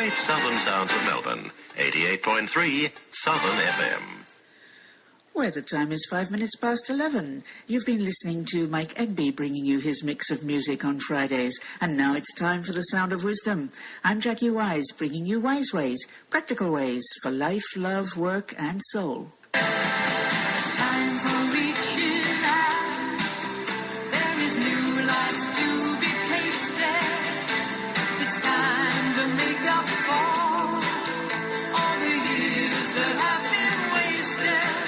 great southern sounds of Melbourne. 88.3 Southern FM. Where the time is 5 minutes past 11. You've been listening to Mike Egby bringing you his mix of music on Fridays. And now it's time for the Sound of Wisdom. I'm Jackie Wise, bringing you wise ways, practical ways for life, love, work and soul. It's time for reaching out. There is new life to be tasted. It's time to make up for all the years that have been wasted.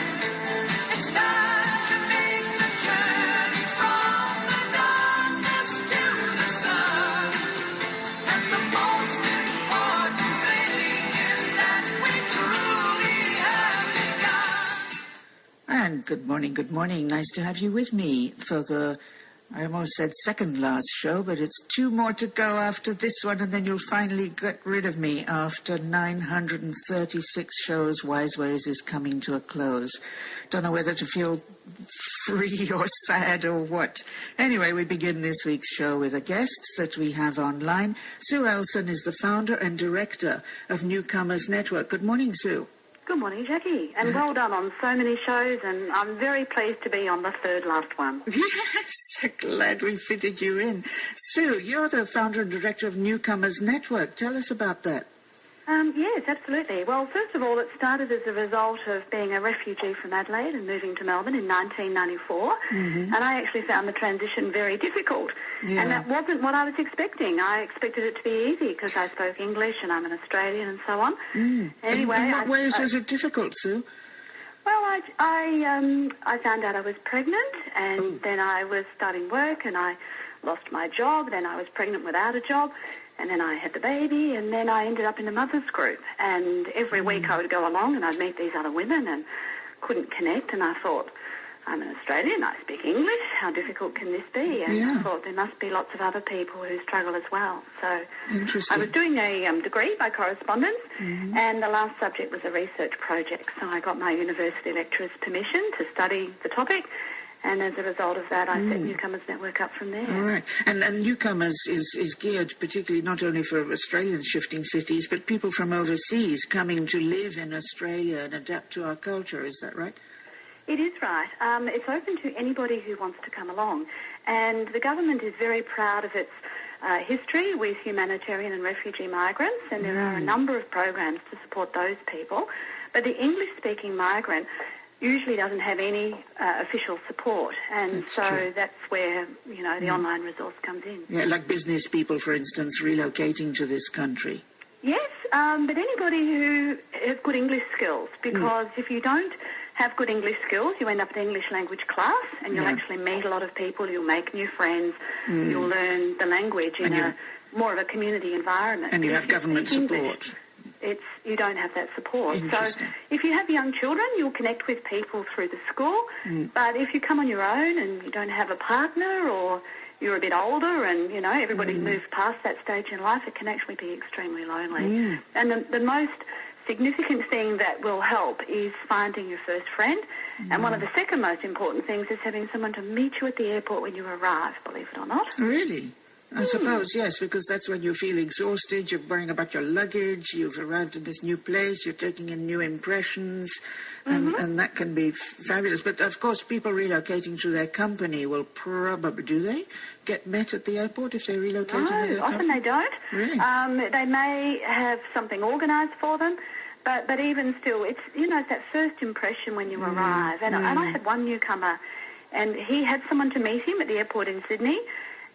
It's time to make the journey from the darkness to the sun. And the most important thing is that we truly have begun. And good morning. Nice to have you with me for the, I almost said second last show, but it's 2 more to go after this one, and then you'll finally get rid of me. After 936 shows, Wise Ways is coming to a close. Don't know whether to feel free or sad or what. Anyway, we begin this week's show with a guest that we have online. Sue Ellson is the founder and director of Newcomers Network. Good morning, Sue. Good morning, Jackie, and well done on so many shows, and I'm very pleased to be on the third last one. Yes, glad we fitted you in. Sue, you're the founder and director of Newcomers Network. Tell us about that. Yes, absolutely. Well, first of all, it started as a result of being a refugee from Adelaide and moving to Melbourne in 1994, and I actually found the transition very difficult, and that wasn't what I was expecting. I expected it to be easy because I spoke English and I'm an Australian and so on. Anyway, in what ways was it difficult, Sue? Well, I found out I was pregnant, and then I was starting work, and I lost my job. Then I was pregnant without a job, and then I had the baby, and then I ended up in a mother's group. And every week I would go along, and I'd meet these other women, and couldn't connect. And I thought, I'm an Australian, I speak English, how difficult can this be? And I thought there must be lots of other people who struggle as well. So I was doing a degree by correspondence, and the last subject was a research project. So I got my university lecturer's permission to study the topic, and as a result of that, I set Newcomers Network up from there. All right. And Newcomers is geared particularly not only for Australians shifting cities, but people from overseas coming to live in Australia and adapt to our culture. Is that right? It is right. It's open to anybody who wants to come along. And the government is very proud of its history with humanitarian and refugee migrants, and there are a number of programs to support those people. But the English-speaking migrant usually doesn't have any official support, and that's where, the online resource comes in. Yeah, like business people, for instance, relocating to this country. Yes, but anybody who has good English skills, because if you don't have good English skills, you end up in English language class, and you'll actually meet a lot of people, you'll make new friends, you'll learn the language in a more of a community environment. And you have government support. You don't have that support. So if you have young children, you'll connect with people through the school. But if you come on your own and you don't have a partner, or you're a bit older and, everybody's moved past that stage in life, it can actually be extremely lonely. And the most significant thing that will help is finding your first friend. And one of the second most important things is having someone to meet you at the airport when you arrive, believe it or not. Really? I suppose, yes, because that's when you feel exhausted, you're worrying about your luggage, you've arrived in this new place, you're taking in new impressions, and that can be fabulous. But, of course, people relocating to their company will probably, do they get met at the airport if they're relocating to their company? No, often they don't. Really? They may have something organised for them, but even still, it's that first impression when you arrive. And I had one newcomer, and he had someone to meet him at the airport in Sydney,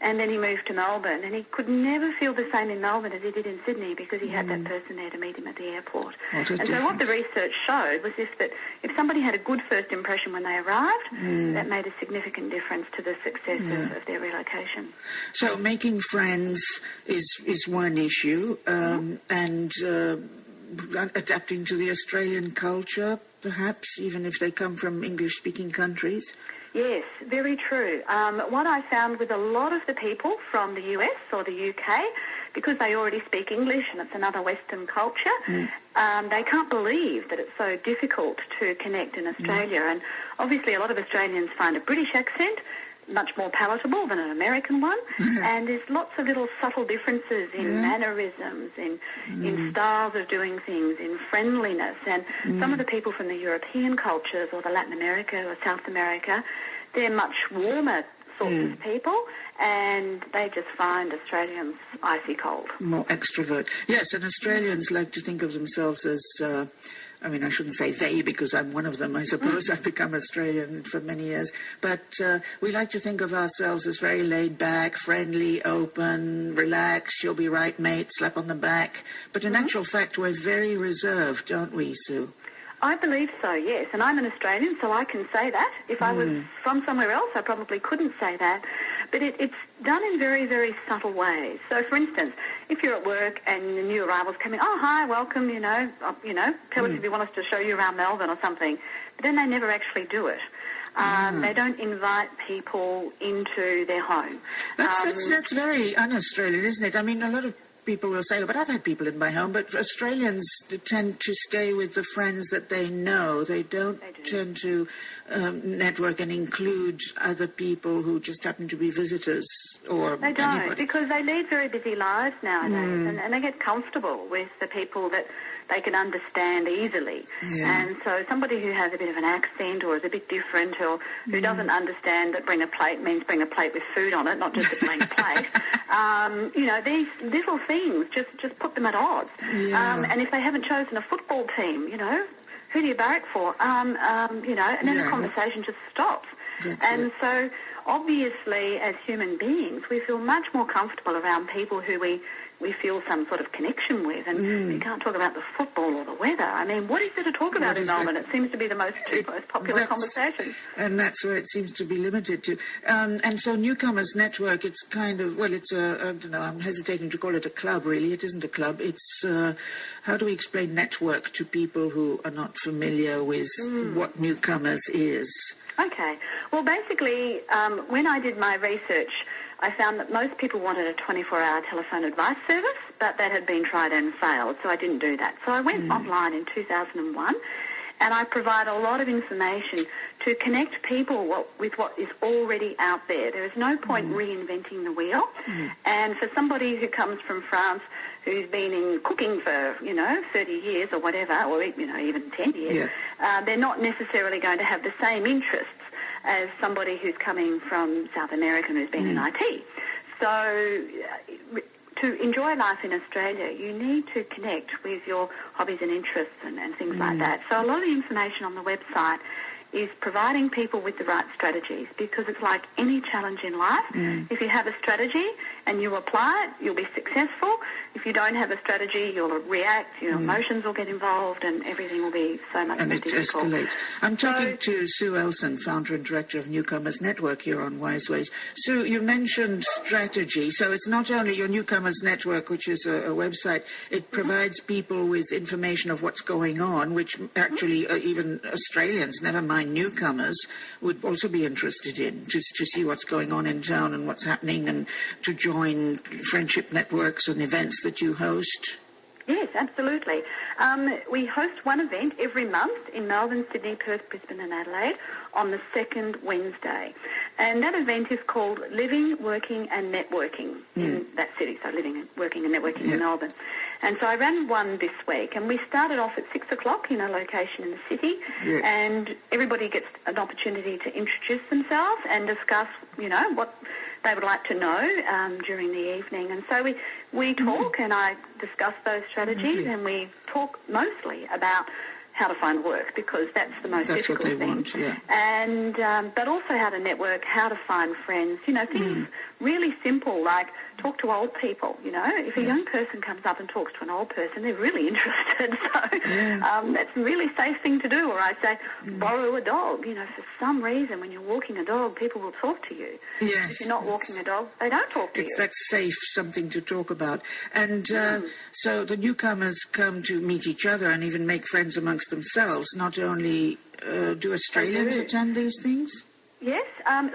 and then he moved to Melbourne, and he could never feel the same in Melbourne as he did in Sydney because he had that person there to meet him at the airport. And so what the research showed was that if somebody had a good first impression when they arrived, that made a significant difference to the success of their relocation. So making friends is one issue, and adapting to the Australian culture, perhaps, even if they come from English-speaking countries. Yes, very true. What I found with a lot of the people from the US or the UK, because they already speak English and it's another Western culture, they can't believe that it's so difficult to connect in Australia. And obviously a lot of Australians find a British accent much more palatable than an American one, and there's lots of little subtle differences in mannerisms, in styles of doing things, in friendliness, and some of the people from the European cultures or the Latin America or South America, they're much warmer sorts of people, and they just find Australians icy cold. More extrovert. Yes, and Australians like to think of themselves as, I mean, I shouldn't say they because I'm one of them, I suppose. I've become Australian for many years. But we like to think of ourselves as very laid back, friendly, open, relaxed, you'll be right, mate, slap on the back. But in actual fact, we're very reserved, don't we, Sue? I believe so, yes. And I'm an Australian, so I can say that. If I was from somewhere else, I probably couldn't say that. But it's done in very, very subtle ways. So, for instance, if you're at work and the new arrivals come in, oh, hi, welcome, tell us if you want us to show you around Melbourne or something. But then they never actually do it. They don't invite people into their home. That's very un-Australian, isn't it? I mean, a lot of people will say, oh, but I've had people in my home, but Australians tend to stay with the friends that they know. They don't tend to network and include other people who just happen to be visitors or They don't, anybody. because they lead very busy lives nowadays, and they get comfortable with the people that they can understand easily. And so somebody who has a bit of an accent or is a bit different or who doesn't understand that bring a plate means bring a plate with food on it, not just a blank plate, these little things just put them at odds. And if they haven't chosen a football team, who do you barrack for? And then the conversation just stops. So obviously, as human beings, we feel much more comfortable around people who we feel some sort of connection with, and we can't talk about the football or the weather. I mean, what is there to talk about in Melbourne? It seems to be the most popular conversation. And that's where it seems to be limited to. And so Newcomers Network, it's kind of, well, it's I don't know, I'm hesitating to call it a club, really. It isn't a club. It's, how do we explain network to people who are not familiar with what Newcomers is? Okay. Well, basically, when I did my research, I found that most people wanted a 24-hour telephone advice service, but that had been tried and failed, so I didn't do that. So I went online in 2001, and I provide a lot of information to connect people with what is already out there. There is no point reinventing the wheel. And for somebody who comes from France who's been in cooking for, 30 years or whatever, or, even 10 years, they're not necessarily going to have the same interests as somebody who's coming from South America and who's been in IT. So to enjoy life in Australia, you need to connect with your hobbies and interests and things like that. So a lot of the information on the website is providing people with the right strategies, because it's like any challenge in life. If you have a strategy and you apply it, you'll be successful. If you don't have a strategy, you'll react, your emotions will get involved, and everything will be so much more difficult. And it escalates. I'm talking to Sue Ellson, founder and director of Newcomers Network here on Wise Ways. Sue, you mentioned strategy. So it's not only your Newcomers Network, which is a website, it provides people with information of what's going on, which actually even Australians, never mind newcomers, would also be interested in, to see what's going on in town and what's happening, and to join friendship networks and events that you host. Yes, absolutely. We host one event every month in Melbourne, Sydney, Perth, Brisbane and Adelaide on the second Wednesday. And that event is called Living, Working and Networking in that city. So living, working and networking in Melbourne. And so I ran one this week, and we started off at 6 o'clock in a location in the city, and everybody gets an opportunity to introduce themselves and discuss, what they would like to know during the evening. And so we talk, and I discuss those strategies, and we talk mostly about how to find work, because that's the most difficult thing. That's what they want, And but also how to network, how to find friends. Things really simple, like talk to old people. If a young person comes up and talks to an old person, they're really interested. So that's a really safe thing to do. Or I say, borrow a dog. For some reason, when you're walking a dog, people will talk to you. Yes. If you're not walking a dog, they don't talk to you. That's safe, something to talk about. And so the newcomers come to meet each other and even make friends amongst themselves. Not only do Australians attend these things? Yes.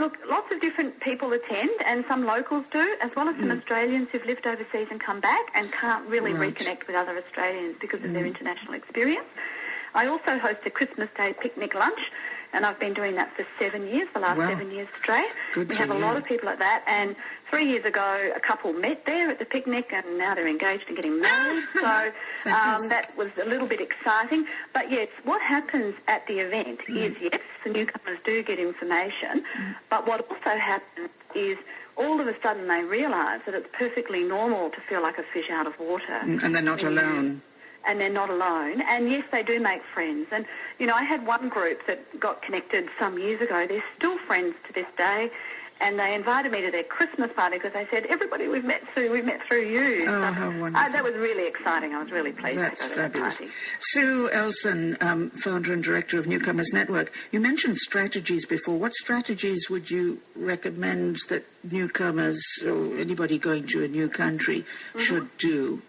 Look, lots of different people attend, and some locals do, as well as some Australians who've lived overseas and come back and can't really reconnect with other Australians because of their international experience. I also host a Christmas Day picnic lunch, and I've been doing that for 7 years, the last 7 years straight. Good we for have a you. lot of people at that, and 3 years ago a couple met there at the picnic, and now they're engaged and getting married. So that was a little bit exciting. But yes, what happens at the event is, yes, the newcomers do get information, but what also happens is all of a sudden they realise that it's perfectly normal to feel like a fish out of water. And they're not alone. And they're not alone. And yes, they do make friends. And, you know, I had one group that got connected some years ago. They're still friends to this day. And they invited me to their Christmas party because they said, everybody we've met through you. Oh, so, how wonderful. that was really exciting. I was really pleased That's to go to that fabulous. party. Sue Ellson, founder and director of Newcomers Network. You mentioned strategies before. What strategies would you recommend that newcomers or anybody going to a new country should do?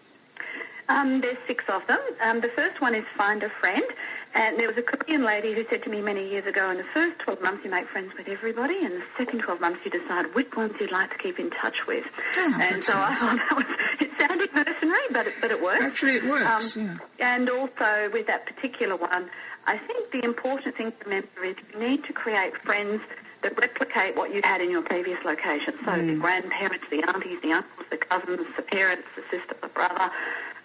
There's 6 of them. The first one is find a friend. And there was a Korean lady who said to me many years ago, in the first 12 months you make friends with everybody, and the second 12 months you decide which ones you'd like to keep in touch with. Oh, and so nice. I thought that was, it sounded mercenary, but it works. Actually, it works, yeah. And also with that particular one, I think the important thing to remember is you need to create friends that replicate what you had in your previous location. So the grandparents, the aunties, the uncles, the cousins, the parents, the sister, the brother,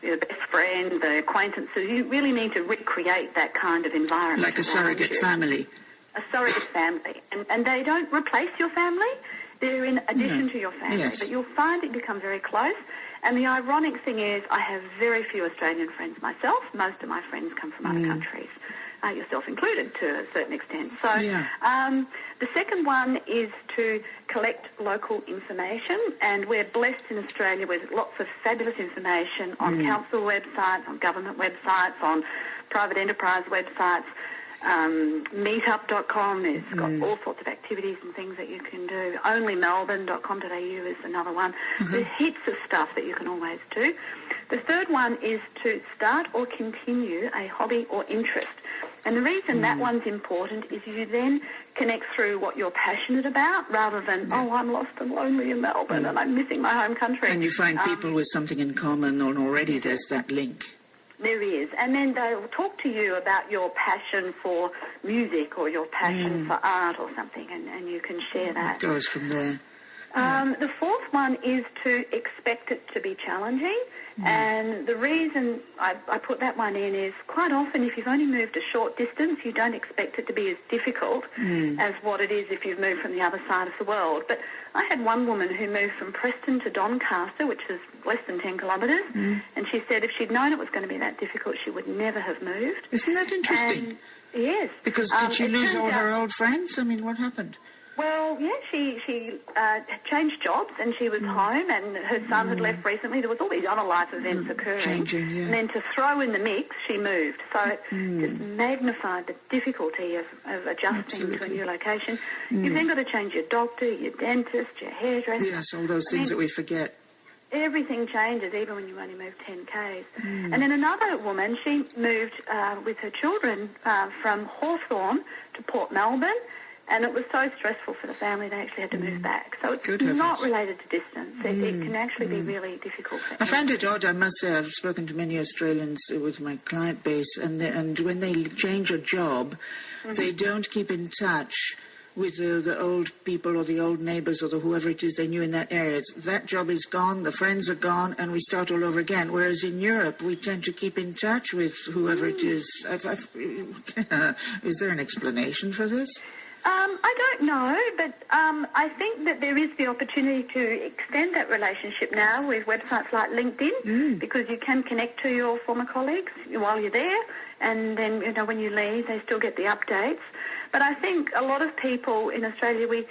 the best friend, the acquaintances. You really need to recreate that kind of environment. Like a surrogate family. A surrogate family. And they don't replace your family. They're in addition to your family. Yes. But you'll find it become very close. And the ironic thing is I have very few Australian friends myself. Most of my friends come from other countries. Yourself included to a certain extent. So the second one is to collect local information, and we're blessed in Australia with lots of fabulous information on council websites, on government websites, on private enterprise websites. Meetup.com has got all sorts of activities and things that you can do. Onlymelbourne.com.au is another one. There's heaps of stuff that you can always do. The third one is to start or continue a hobby or interest. And the reason that one's important is you then connect through what you're passionate about rather than, I'm lost and lonely in Melbourne and I'm missing my home country. And you find people with something in common, and already there's that link. There is. And then they'll talk to you about your passion for music or your passion for art or something, and you can share that. It goes from there. The fourth one is to expect it to be challenging. And the reason I put that one in is quite often if you've only moved a short distance, you don't expect it to be as difficult as what it is if you've moved from the other side of the world. But I had one woman who moved from Preston to Doncaster, which is less than 10 kilometres, and she said if she'd known it was going to be that difficult, she would never have moved. Isn't that interesting? Yes. Because did she lose all her old friends? I mean, what happened? Well, yeah, she changed jobs and she was home, and her son had left recently. There was all these other life events occurring. Changing, yeah. And then to throw in the mix, she moved. So it just magnified the difficulty of adjusting to a new location. You've then got to change your doctor, your dentist, your hairdresser. Yes, all those things that we forget. Everything changes, even when you only move 10 Ks. And then another woman, she moved with her children from Hawthorne to Port Melbourne, and it was so stressful for the family they actually had to move back. So it's not related to distance. It can actually be really difficult for I find it odd, I must say. I've spoken to many Australians with my client base, and when they change a job, they don't keep in touch with the old people or the old neighbours or whoever it is they knew in that area. That job is gone, the friends are gone, and we start all over again. Whereas in Europe, we tend to keep in touch with whoever it is. Is there an explanation for this? I don't know, but I think that there is the opportunity to extend that relationship now with websites like LinkedIn, because you can connect to your former colleagues while you're there, and then, you know, when you leave, they still get the updates. But I think a lot of people in Australia, we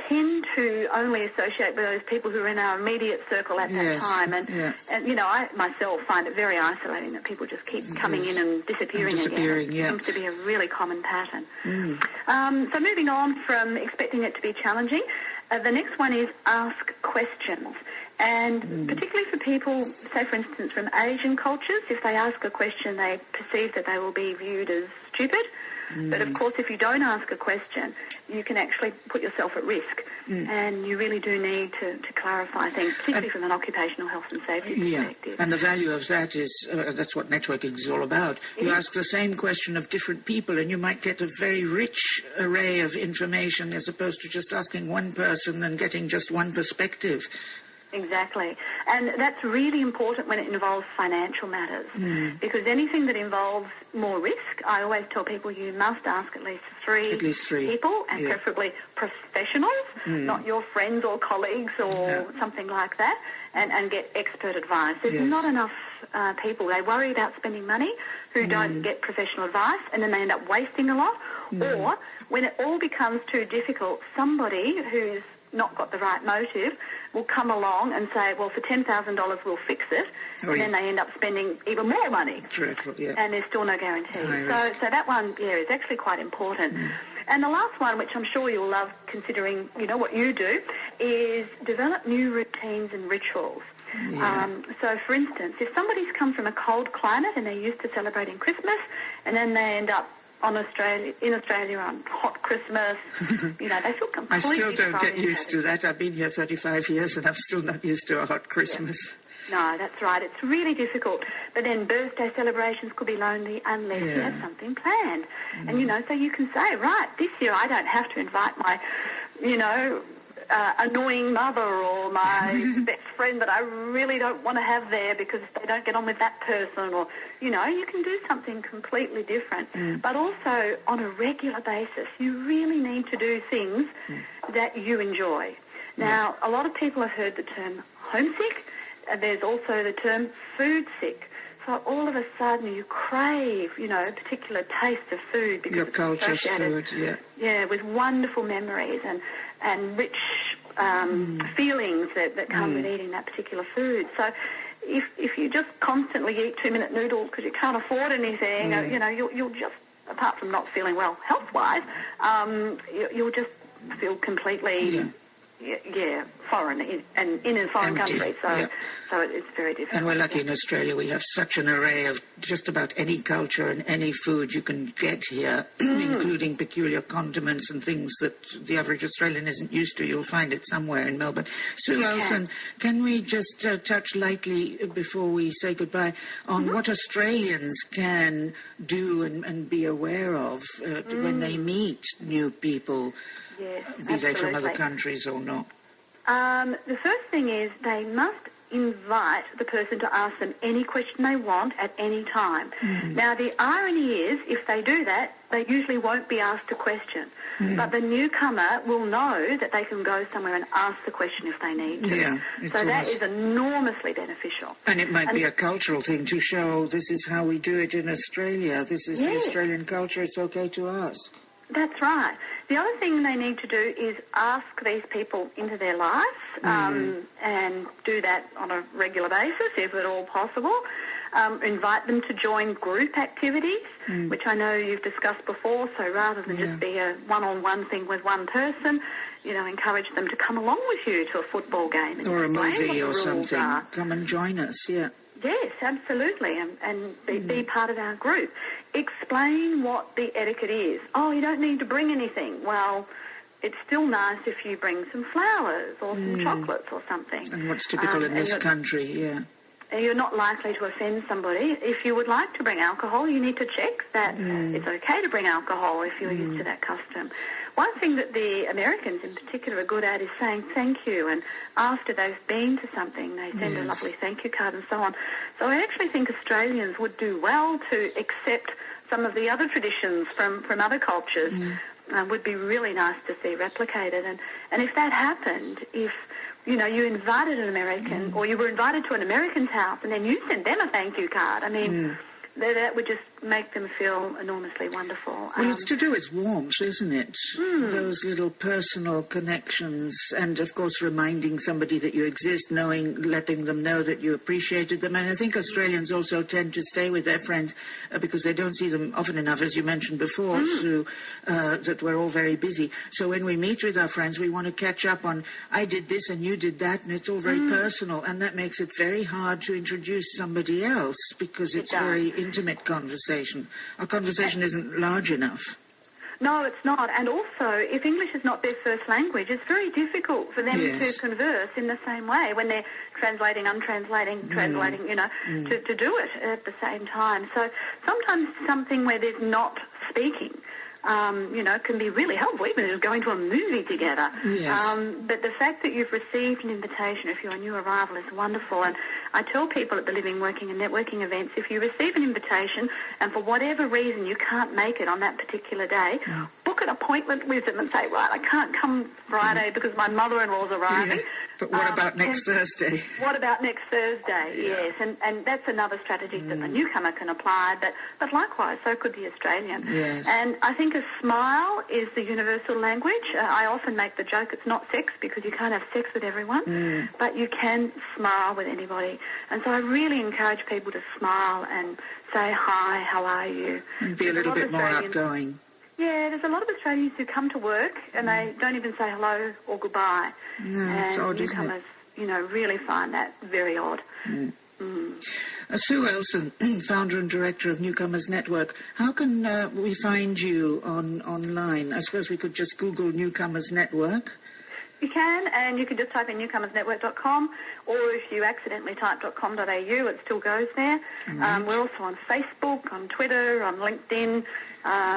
tend to only associate with those people who are in our immediate circle at that time. And, you know, I myself find it very isolating that people just keep coming in and disappearing again. It seems to be a really common pattern. So moving on from expecting it to be challenging, the next one is ask questions. And particularly for people, say for instance from Asian cultures, if they ask a question, they perceive that they will be viewed as stupid. But of course, if you don't ask a question, you can actually put yourself at risk. And you really do need to clarify things, particularly from an occupational health and safety perspective. And the value of that is, that's what networking is all about. You ask the same question of different people and you might get a very rich array of information as opposed to just asking one person and getting just one perspective. Exactly. And that's really important when it involves financial matters. Because anything that involves more risk, I always tell people you must ask at least three people, and preferably professionals, not your friends or colleagues or something like that, and get expert advice. There's not enough people. They worry about spending money who don't get professional advice, and then they end up wasting a lot. Or when it all becomes too difficult, somebody who's not got the right motive will come along and say, well, for $10,000 we'll fix it, and then they end up spending even more money. Dreadful, and there's still no guarantee. So that one, is actually quite important. And the last one, which I'm sure you'll love considering, what you do, is develop new routines and rituals. So, for instance, if somebody's come from a cold climate and they're used to celebrating Christmas, and then they end up in Australia on hot Christmas, they feel completely I still don't get used to that. I've been here 35 years and I'm still not used to a hot Christmas. No, that's right. It's really difficult. But then birthday celebrations could be lonely unless you have something planned. And, so you can say, right, this year I don't have to invite my, annoying mother or my best friend that I really don't want to have there because they don't get on with that person, or, you can do something completely different. But also, on a regular basis, you really need to do things that you enjoy. Now, a lot of people have heard the term homesick. There's also the term food sick. So all of a sudden you crave, a particular taste of food because your culture's food, with wonderful memories and rich feelings that come with eating that particular food. So if you just constantly eat 2-minute noodles because you can't afford anything, you'll just, apart from not feeling well health-wise, you'll just feel completely foreign in a foreign country. So it's very difficult. And we're lucky in Australia. We have such an array of just about any culture and any food you can get here, including peculiar condiments and things that the average Australian isn't used to. You'll find it somewhere in Melbourne. Sue Ellson, can we just touch lightly before we say goodbye on what Australians can do and be aware of when they meet new people? Yes, be they from other countries or not? The first thing is they must invite the person to ask them any question they want at any time. Now, the irony is, if they do that, they usually won't be asked a question. But the newcomer will know that they can go somewhere and ask the question if they need to. So that is enormously beneficial. And it might be a cultural thing to show this is how we do it in Australia. This is the Australian culture. It's okay to ask. That's right. The other thing they need to do is ask these people into their lives and do that on a regular basis, if at all possible. Invite them to join group activities, which I know you've discussed before, so rather than just be a one-on-one thing with one person, encourage them to come along with you to a football game. Or a movie or something. Come and join us, Yes, absolutely, and be part of our group. Explain what the etiquette is. Oh, you don't need to bring anything. Well, it's still nice if you bring some flowers or some chocolates or something. And what's typical in this country, You're not likely to offend somebody. If you would like to bring alcohol, you need to check that it's okay to bring alcohol if you're used to that custom. One thing that the Americans in particular are good at is saying thank you, and after they've been to something, they send a lovely thank you card and so on. So I actually think Australians would do well to accept some of the other traditions from other cultures. Would be really nice to see replicated. And if that happened, if you invited an American or you were invited to an American's house and then you sent them a thank you card, I mean, that would just make them feel enormously wonderful. Well, it's to do with warmth, isn't it? Those little personal connections, and of course reminding somebody that you exist, letting them know that you appreciated them. And I think Australians also tend to stay with their friends because they don't see them often enough, as you mentioned before, Sue, that we're all very busy. So when we meet with our friends, we want to catch up on, I did this and you did that, and it's all very personal, and that makes it very hard to introduce somebody else because it's very intimate conversation. Our conversation isn't large enough. No, it's not. And also, if English is not their first language, it's very difficult for them to converse in the same way when they're translating, untranslating, translating, to do it at the same time. So sometimes something where there's not speaking, can be really helpful, even just going to a movie together. Yes. But the fact that you've received an invitation if you're a new arrival is wonderful. And I tell people at the Living, Working and Networking events, if you receive an invitation and for whatever reason you can't make it on that particular day, book an appointment with them and say, right, I can't come Friday because my mother-in-law's arriving. Yeah. But what about next Thursday? What about next Thursday? Yes, and that's another strategy that the newcomer can apply, but likewise, so could the Australian. Yes. And I think a smile is the universal language. I often make the joke it's not sex because you can't have sex with everyone, but you can smile with anybody. And so I really encourage people to smile and say, hi, how are you? And be a little bit more outgoing. Yeah, there's a lot of Australians who come to work and they don't even say hello or goodbye. No, it's odd, newcomers, really find that very odd. Sue Ellson, founder and director of Newcomers Network. How can we find you online? I suppose we could just Google Newcomers Network. You can, and you can just type in newcomersnetwork.com, or if you accidentally type .com.au, it still goes there. We're also on Facebook, on Twitter, on LinkedIn.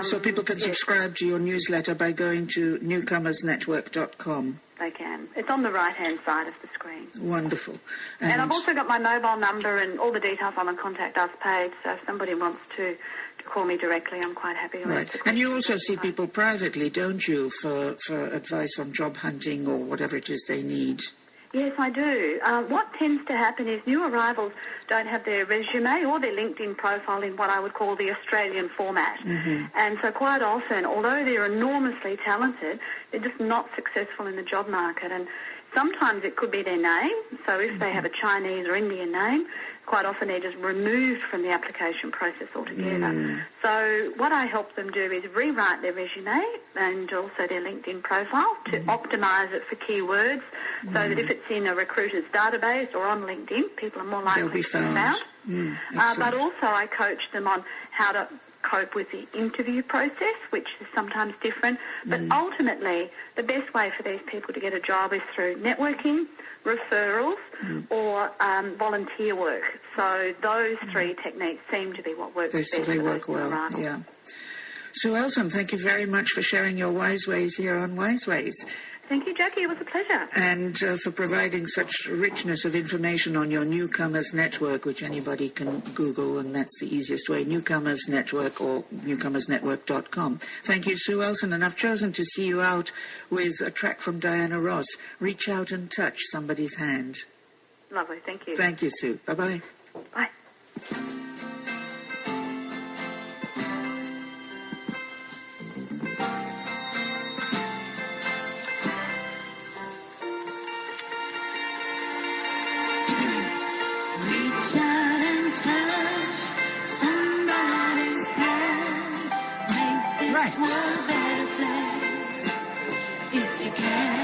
So people can subscribe to your newsletter by going to newcomersnetwork.com. They can. It's on the right-hand side of the screen. Wonderful. And I've also got my mobile number and all the details on the Contact Us page, so if somebody wants to call me directly, I'm quite happy to answer. And you also see people privately, don't you, for advice on job hunting or whatever it is they need? Yes, I do. What tends to happen is new arrivals don't have their resume or their LinkedIn profile in what I would call the Australian format. And so quite often, although they're enormously talented, they're just not successful in the job market. And sometimes it could be their name. So if they have a Chinese or Indian name, quite often they're just removed from the application process altogether. So what I help them do is rewrite their resume and also their LinkedIn profile to optimise it for keywords so that if it's in a recruiter's database or on LinkedIn, people are more likely to be found. But also I coach them on how to cope with the interview process, which is sometimes different. But ultimately, the best way for these people to get a job is through networking, referrals, or volunteer work. So those three techniques seem to be what works best. They work well, yeah. Sue Ellson, thank you very much for sharing your wise ways here on Wise Ways. Thank you, Jackie. It was a pleasure. And for providing such richness of information on your Newcomers Network, which anybody can Google, and that's the easiest way, Newcomers Network or newcomersnetwork.com. Thank you, Sue Ellson. And I've chosen to see you out with a track from Diana Ross, Reach Out and Touch Somebody's Hand. Lovely. Thank you. Thank you, Sue. Bye-bye. Bye. World a better place if you can.